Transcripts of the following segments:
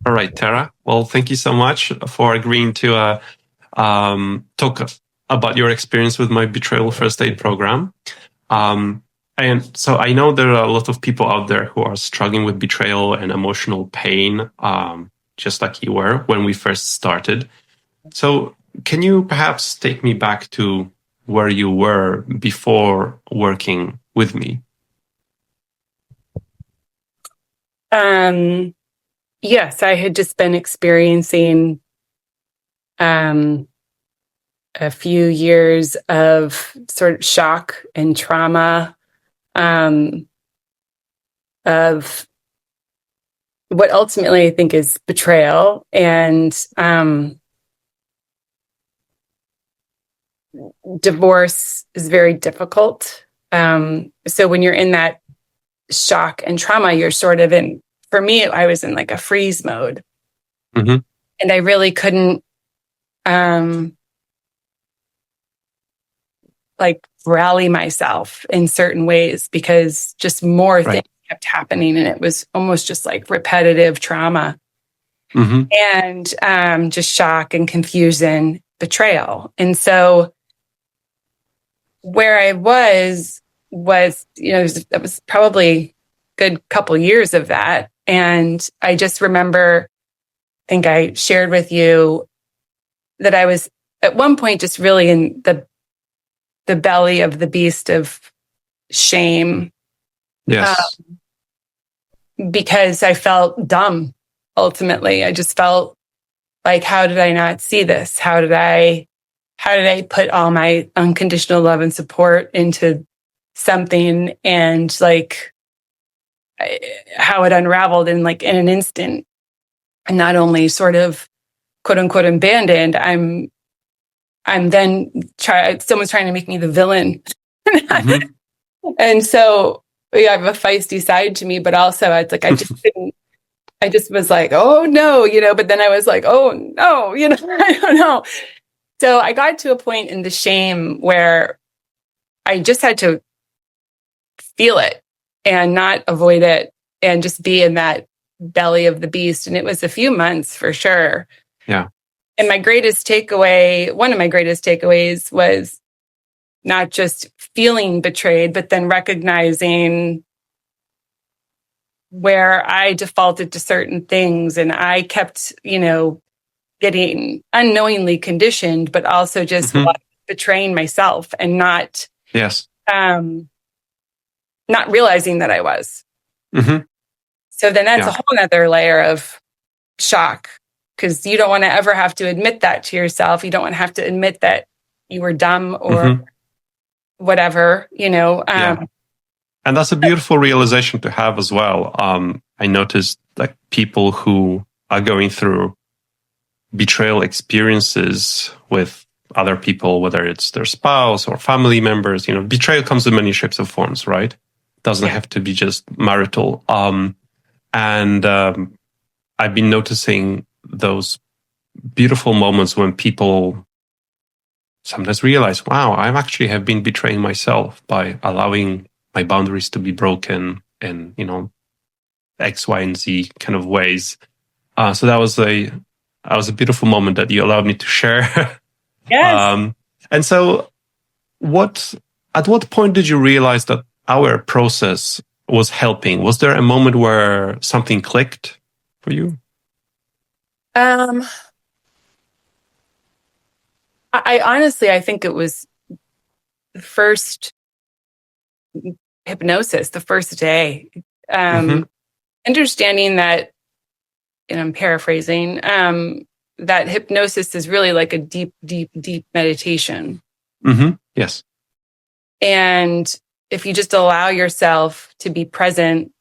All right, Tara. Well, thank you so much for agreeing to talk about your experience with my Betrayal First Aid program. Um, and so I know there are a lot of people out there who are struggling with betrayal and emotional pain, just like you were when we first started. So can you perhaps take me back to where you were before working with me? Um, yes, I had just been experiencing um, a few years of sort of shock and trauma um, of what ultimately I think is betrayal. And divorce is very difficult. So when you're in that shock and trauma, you're sort of in, for me, I was in like a freeze mode. Mm-hmm. And I really couldn't like rally myself in certain ways because just more Right. things kept happening, and it was almost just like repetitive trauma Mm-hmm. and just shock and confusion, betrayal. And so where I was that was probably a good couple years of that. And I just remember, I think I shared with you that I was at one point just really in the belly of the beast of shame, Yes. because I felt dumb. Ultimately, I just felt like, how did I not see this? How did I put all my unconditional love and support into something, and like how it unraveled in an instant, and not only sort of quote unquote abandoned. I'm then someone's trying to make me the villain. Mm-hmm. And so, yeah, I have a feisty side to me, but also it's like I just was like, oh no, but then I was like, oh no, I don't know. So I got to a point in the shame where I just had to feel it and not avoid it and just be in that belly of the beast. And it was a few months for sure. Yeah. And one of my greatest takeaways was not just feeling betrayed, but then recognizing where I defaulted to certain things and I kept, getting unknowingly conditioned, but also just Mm-hmm. betraying myself and Yes. not realizing that I was. Mm-hmm. So then that's a Yeah. whole nother layer of shock, because you don't want to ever have to admit that to yourself. You don't want to have to admit that you were dumb or Mm-hmm. whatever. Yeah. And that's a beautiful realization to have as well. I noticed like people who are going through betrayal experiences with other people, whether it's their spouse or family members, betrayal comes in many shapes and forms, right? It doesn't Yeah. have to be just marital. And I've been noticing those beautiful moments when people sometimes realize, wow, I actually have been betraying myself by allowing my boundaries to be broken in, X, Y, and Z kind of ways. So that was a beautiful moment that you allowed me to share. Yes. And so at what point did you realize that our process was helping? Was there a moment where something clicked for you? Um, I honestly, I think it was the first hypnosis, the first day. Mm-hmm. Understanding that, and I'm paraphrasing, that hypnosis is really like a deep, deep, deep meditation. Mm-hmm. Yes. And if you just allow yourself to be present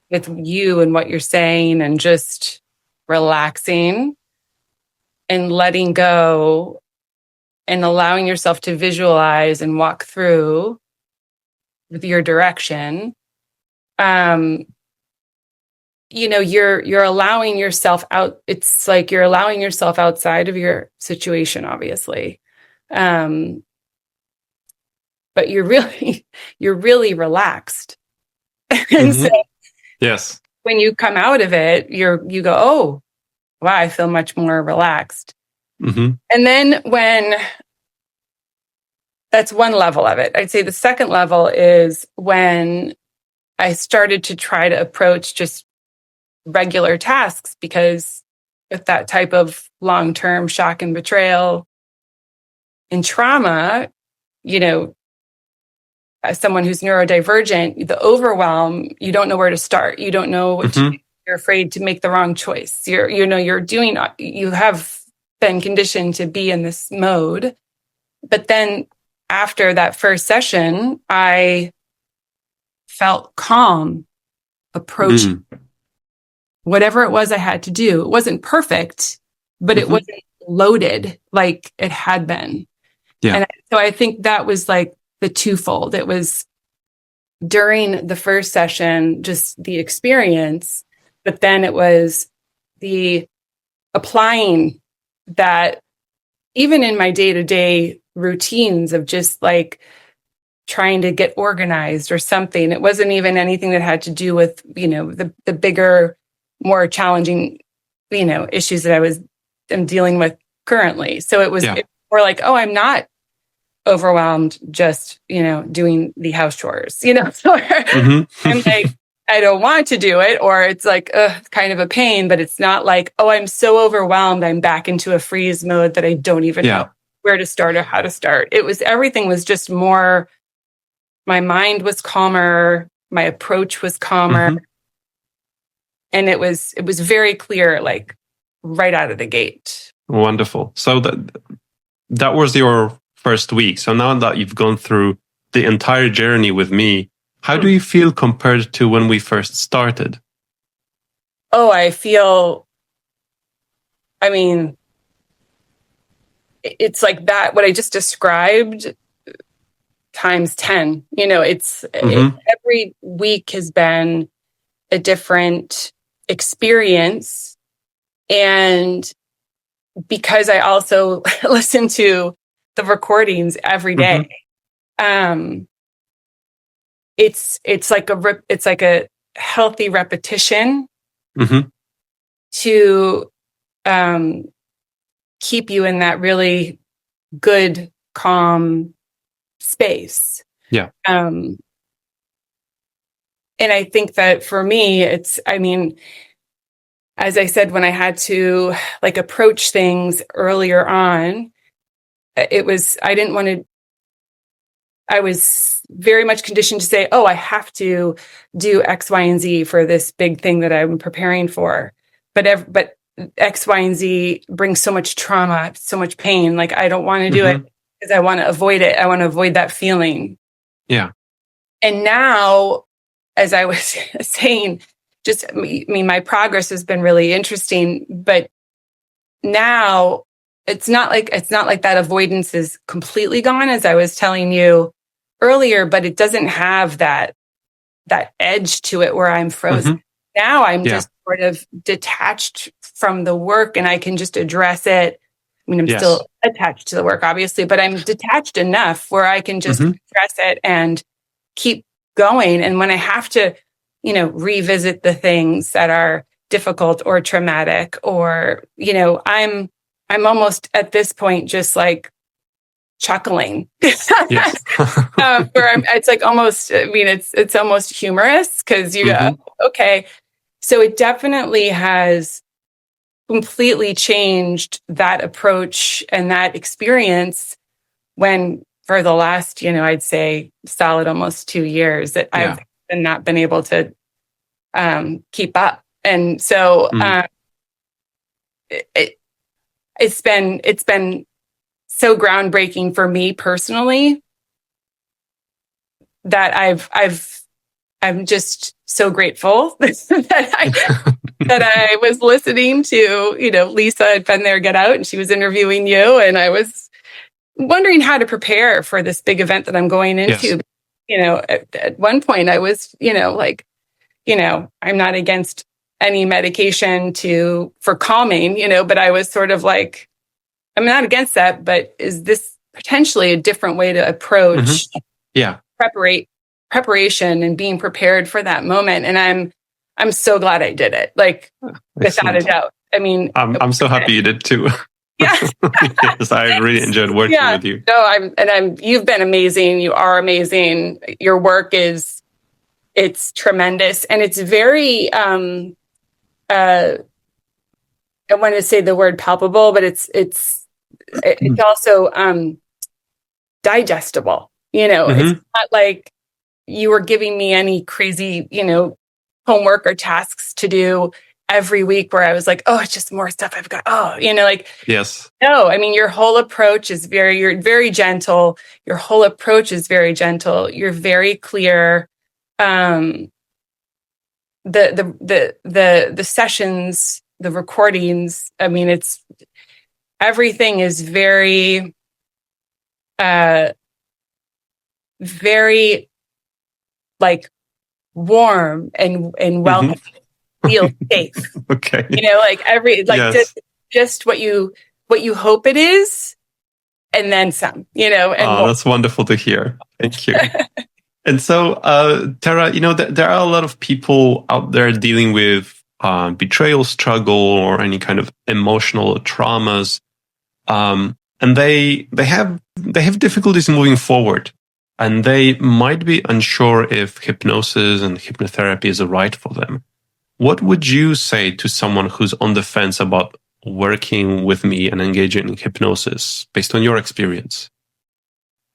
with you and what you're saying and just relaxing and letting go and allowing yourself to visualize and walk through with your direction, you're allowing yourself out. It's like you're allowing yourself outside of your situation, obviously. But you're really relaxed. And so Mm-hmm. Yes. when you come out of it, you go, oh, wow, I feel much more relaxed. Mm-hmm. And then that's one level of it. I'd say the second level is when I started to try to approach just regular tasks, because with that type of long-term shock and betrayal and trauma, as someone who's neurodivergent, the overwhelm, you don't know where to start. You don't know what to do. You're afraid to make the wrong choice. You have been conditioned to be in this mode. But then after that first session, I felt calm approaching whatever it was I had to do. It wasn't perfect, but it wasn't loaded like it had been. Yeah. And so I think that was like the twofold. It was during the first session, just the experience, but then it was the applying that even in my day-to-day routines of just like trying to get organized or something. It wasn't even anything that had to do with, the bigger, more challenging, issues that am dealing with currently. So it was more like, oh, I'm not overwhelmed just, doing the house chores, I'm like, I don't want to do it, or it's like, it's kind of a pain, but it's not like, oh, I'm so overwhelmed, I'm back into a freeze mode that I don't even know where to start or how to start. Everything was just more, my mind was calmer, my approach was calmer. And it was very clear, like right out of the gate. Wonderful. So that was your first week. So now that you've gone through the entire journey with me, how do you feel compared to when we first started? Oh, it's like that, what I just described times 10. Every week has been a different experience. And because I also listen to the recordings every day, it's like a healthy repetition to keep you in that really good, calm space. Yeah. And I think that for me, as I said, when I had to like approach things earlier on, I was very much conditioned to say, oh, I have to do X, Y, and Z for this big thing that I'm preparing for. But X, Y, and Z brings so much trauma, so much pain. Like, I don't want to do it because I want to avoid it. I want to avoid that feeling. Yeah. And now, as I was saying, my progress has been really interesting, but now it's not like that avoidance is completely gone, as I was telling you earlier, but it doesn't have that edge to it where I'm frozen. Now I'm just sort of detached from the work, and I can just address it. I'm still attached to the work, obviously, but I'm detached enough where I can just address it and keep going. And when I have to, revisit the things that are difficult or traumatic, or, I'm almost at this point just like chuckling. Where it's like almost, it's almost humorous, because you go, okay. So it definitely has completely changed that approach and that experience, when for the last, I'd say solid almost 2 years that I've not been able to keep up. And so it's been so groundbreaking for me personally that I'm just so grateful that I was listening to, Lisa had been there, Get Out, and she was interviewing you, and I was wondering how to prepare for this big event that I'm going into. At one point I was, I'm not against any medication for calming, but I was sort of like, I'm not against that, but is this potentially a different way to approach preparation and being prepared for that moment? And I'm so glad I did it. Like, without a doubt. I mean, I'm so happy you did too. Yeah. Yes, I really enjoyed working with you. No, you've been amazing. You are amazing. Your work it's tremendous. And it's very, I want to say the word palpable, but it's also, digestible. It's not like you were giving me any crazy, homework or tasks to do every week where I was like, oh, it's just more stuff I've got. Oh, Yes. No, I mean, your whole approach is you're very gentle. Your whole approach is very gentle. You're very clear. The sessions, the recordings, I mean, everything is very, very like warm and welcome. Feel safe. Okay. Yes. just what you hope it is, and then some. That's wonderful to hear. Thank you. And so, Tera, there are a lot of people out there dealing with betrayal struggle or any kind of emotional traumas, and they have difficulties moving forward, and they might be unsure if hypnosis and hypnotherapy is right for them. What would you say to someone who's on the fence about working with me and engaging in hypnosis based on your experience?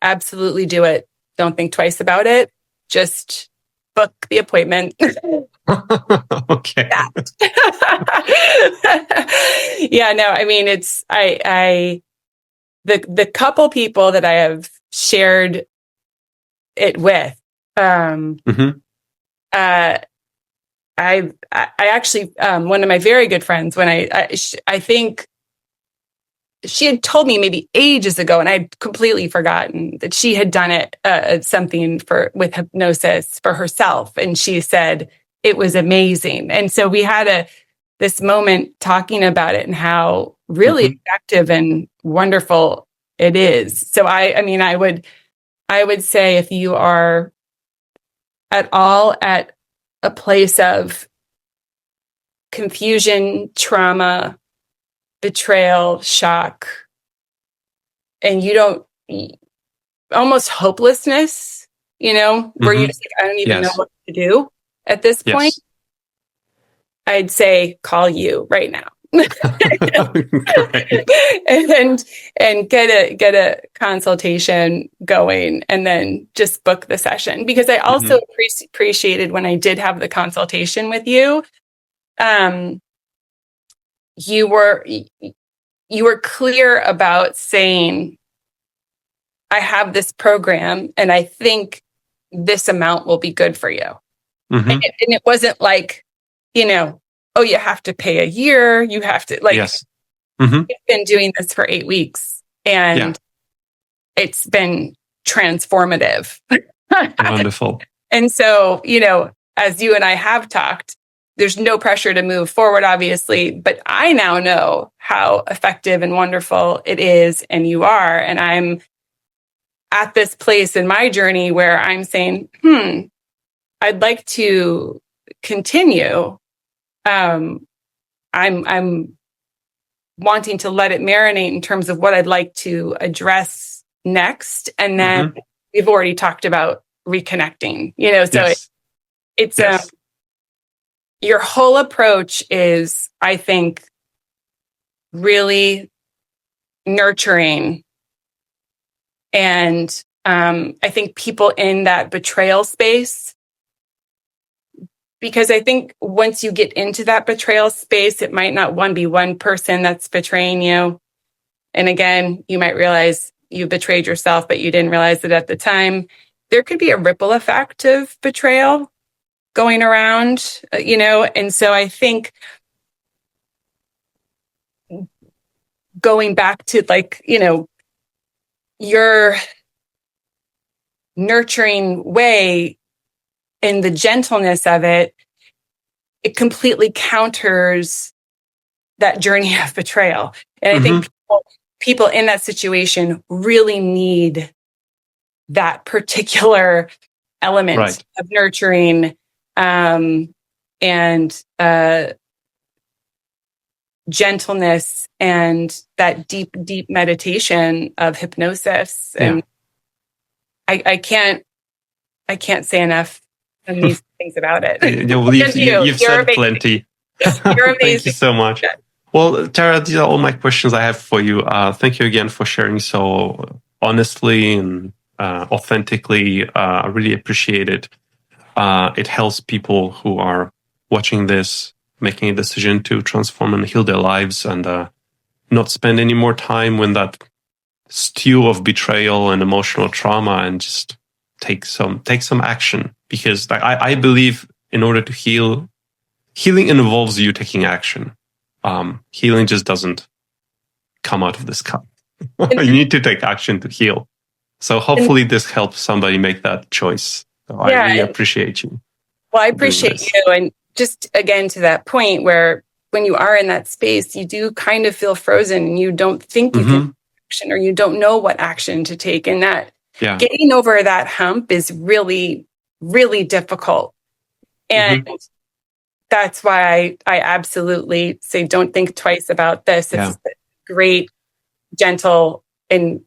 Absolutely do it. Don't think twice about it. Just book the appointment. Okay. Yeah, no, I mean, the couple people that I have shared it with, I actually, one of my very good friends, when I think she had told me maybe ages ago, and I'd completely forgotten that she had done it, something with hypnosis for herself. And she said it was amazing. And so we had this moment talking about it and how really effective and wonderful it is. So I mean, I would say if you are at all at a place of confusion, trauma, betrayal, shock, and you don't, almost hopelessness, where you just like, I don't even know what to do at this point. I'd say call you right now. and get a consultation going, and then just book the session, because I also appreciated when I did have the consultation with you. You were clear about saying, I have this program and I think this amount will be good for you. And it wasn't like, oh, you have to pay a year. You have to I've been doing this for 8 weeks, and it's been transformative. Wonderful. And so, as you and I have talked, there's no pressure to move forward, obviously, but I now know how effective and wonderful it is, and you are. And I'm at this place in my journey where I'm saying, I'd like to continue. I'm wanting to let it marinate in terms of what I'd like to address next. And then we've already talked about reconnecting, so it's your whole approach is, I think, really nurturing. And I think people in that betrayal space, because I think once you get into that betrayal space, it might not be one person that's betraying you. And again, you might realize you betrayed yourself, but you didn't realize it at the time. There could be a ripple effect of betrayal going around, and so I think going back to your nurturing way and the gentleness of it completely counters that journey of betrayal. And I think people in that situation really need that particular element of nurturing, and gentleness and that deep, deep meditation of hypnosis. And I can't say enough amazing things about it. You've said amazing. Plenty. You're amazing. Thank you so much. Well, Tera, these are all my questions I have for you. Thank you again for sharing so honestly and authentically. I really appreciate it. It helps people who are watching this making a decision to transform and heal their lives and not spend any more time in that stew of betrayal and emotional trauma, and just take some action. Because I believe in order to heal, healing involves you taking action. Healing just doesn't come out of the sky. You need to take action to heal. So hopefully this helps somebody make that choice. So I really appreciate you. Well, I appreciate you. And just again, to that point where when you are in that space, you do kind of feel frozen and you don't think you can take action, or you don't know what action to take. And that getting over that hump is really, really difficult. And that's why I absolutely say, don't think twice about this. It's a great, gentle, and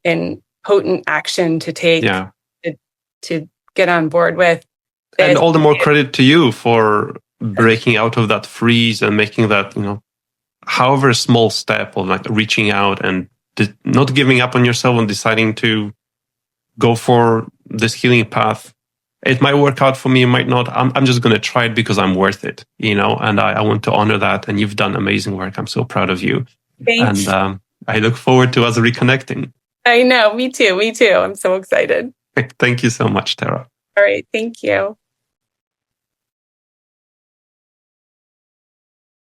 potent action to take to get on board with. And all the more credit to you for breaking out of that freeze and making that, however small step of like reaching out and not giving up on yourself and deciding to go for this healing path. It might work out for me, it might not. I'm just going to try it because I'm worth it, and I want to honor that. And you've done amazing work. I'm so proud of you. Thanks. And I look forward to us reconnecting. I know, me too. I'm so excited. Thank you so much, Tera. All right, thank you.